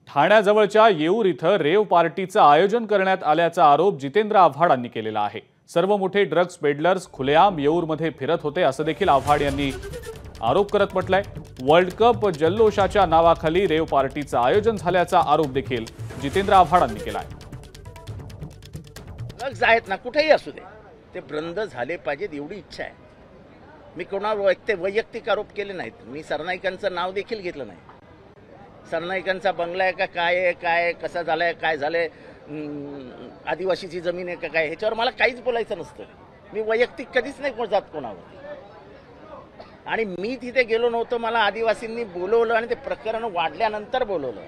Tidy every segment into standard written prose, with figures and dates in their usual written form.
ठाण्याजवळच्या येऊर इथं रेव पार्टीचं आयोजन करण्यात आल्याचा आरोप जितेंद्र आव्हाडांनी केलेला आहे। सर्व मोठे ड्रग्स पेडलर्स खुलेआम येऊरमध्ये फिरत होते असं देखील आव्हाड यांनी आरोप करत म्हटलंय। वर्ल्ड कप जल्लोषाच्या नावाखाली रेव पार्टीचं आयोजन झाल्याचा आरोप देखील जितेंद्र आव्हाडांनी केलाय। ड्रग्स आहेत ना कुठेही असू दे ते बंद झाले पाहिजेत एवढी इच्छा आहे। मी कोणावर वैयक्तिक आरोप केले नाहीत। मी सरनाईकांचं नाव देखील घेतलं नाही। सरनाईकांचा बंगला आहे का काय कसा झालाय काय झालंय आदिवासीची जमीन आहे का काय ह्याच्यावर मला काहीच बोलायचं नसतं। मी वैयक्तिक कधीच नाही जात कोणावर। आणि मी तिथे गेलो नव्हतो, मला आदिवासींनी बोलवलं आणि ते प्रकरण वाढल्यानंतर बोलवलं।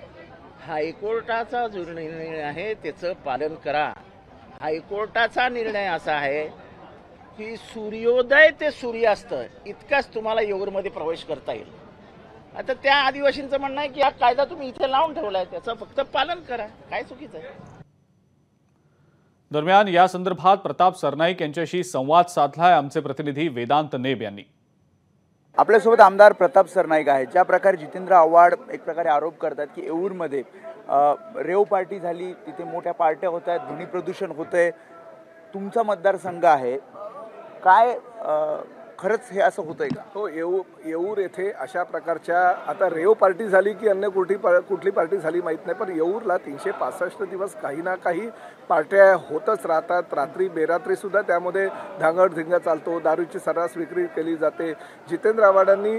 हायकोर्टाचा जो निर्णय आहे त्याचं पालन करा। हायकोर्टाचा निर्णय असा आहे की सूर्योदय ते सूर्यास्त इतकाच तुम्हाला येऊरमध्ये प्रवेश करता येईल। आता त्या आदिवासींचं म्हणणं आहे की हा कायदा तुम्ही इथे लावून ठेवलाय त्याचं फक्त पालन करा, काय चुकीचं आहे। दरम्यान या संदर्भात प्रताप सरनाईक यांच्याशी संवाद साधलाय आमचे प्रतिनिधी वेदांत नेब यांनी। आपल्यासोबत आमदार प्रताप सरनाईक आहे। ज्या प्रकारे जितेंद्र आव्हाड एक प्रकारे आरोप करतात की येऊरमध्ये रेव पार्टी झाली, तिथे मोठ्या पार्ट्या होत आहेत, ध्वनी प्रदूषण होतंय, तुमचा मतदारसंघ आहे, काय खरंच हे असं होतंय का? हो, येऊर येथे अशा प्रकारच्या आता रेव पार्टी झाली की अन्य कुठली पार्टी झाली माहीत नाही, पण येऊरला 365 दिवस काही ना काही पार्ट्या होतच राहतात। रात्री बेरात्री सुद्धा त्यामध्ये धांगडधिंगा चालतो, दारूची सर्रास विक्री केली जाते। जितेंद्र आव्हाडांनी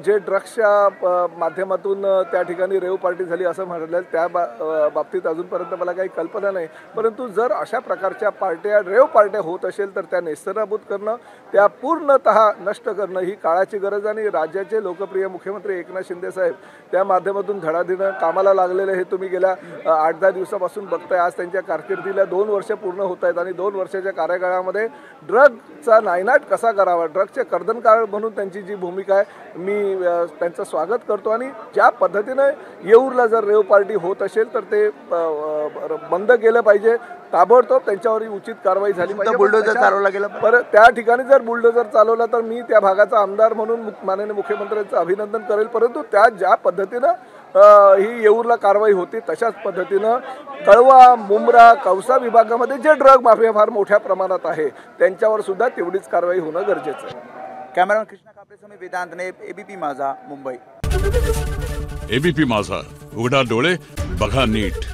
जे ड्रग्सच्या माध्यमातून त्या ठिकाणी रेव पार्टी झाली असं म्हटलं, त्या बाबतीत अजूनपर्यंत मला काही कल्पना नाही। परंतु जर अशा प्रकारच्या पार्ट्या रेव पार्ट्या होत असेल तर त्या नेस्तनाबूत करणं, त्या पूर्णतः नष्ट करणं ही काळाची गरज। आणि राज्याचे लोकप्रिय मुख्यमंत्री एकनाथ शिंदे साहेब त्या माध्यमातून धडाधीनं कामाला लागलेले हे तुम्ही गेल्या 8-10 दिवसापासून बघताय। आज त्यांच्या कारकिर्दीला 2 वर्ष पूर्ण होत आहेत आणि 2 वर्षाच्या कार्यकाळामध्ये ड्रगचा नायनाट कसा करावा, ड्रगचे कर्दनकाळ म्हणून त्यांची जी भूमिका आहे मी त्यांचं स्वागत करतो। आणि ज्या पद्धतीनं येऊरला जर रेव पार्टी होत असेल तर ते बंद केलं पाहिजे, ताबडतोब त्यांच्यावर उचित कारवाई झाली पाहिजे। बुलडोजर चालवला गेला, परत त्या ठिकाणी जर बुलडोजर चालवला तर मी त्या भागाचा आमदार म्हणून माननीय मुख्यमंत्र्यांचं अभिनंदन करेल। परंतु त्या ज्या पद्धतीनं ही येऊरला कारवाई होती तशाच पद्धतीनं कळवा, मुंब्रा, कौसा विभागामध्ये जे ड्रग माफिया फार मोठ्या प्रमाणात आहे त्यांच्यावर सुद्धा तेवढीच कारवाई होणं गरजेचं आहे। कॅमेरामन कृष्णा कापरेसह वेदांत नेब, एबीपी माझा, मुंबई। एबीपी माझा, उघडा डोळे बघा नीट।